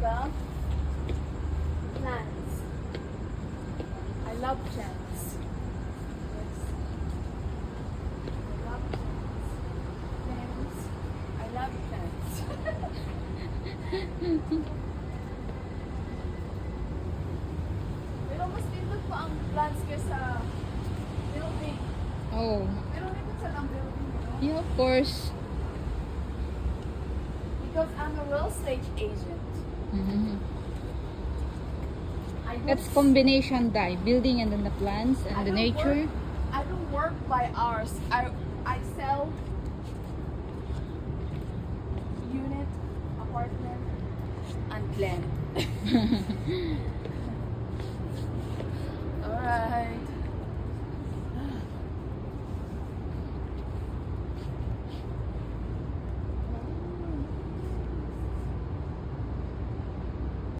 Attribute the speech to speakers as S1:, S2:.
S1: the plants. I love plants. Yes. I love plants. Plants. I love plants. Pero mas pindot pa ang plants kaysa building.
S2: Oh,
S1: Pero hindi sa ang building, you know?
S2: yeah, of course.
S1: Because I'm a real estate agent.
S2: Mhm.
S1: I don't
S2: That's combination dye, building and then the plants and the nature.
S1: I don't work by hours. I sell unit, apartment, and land. Alright.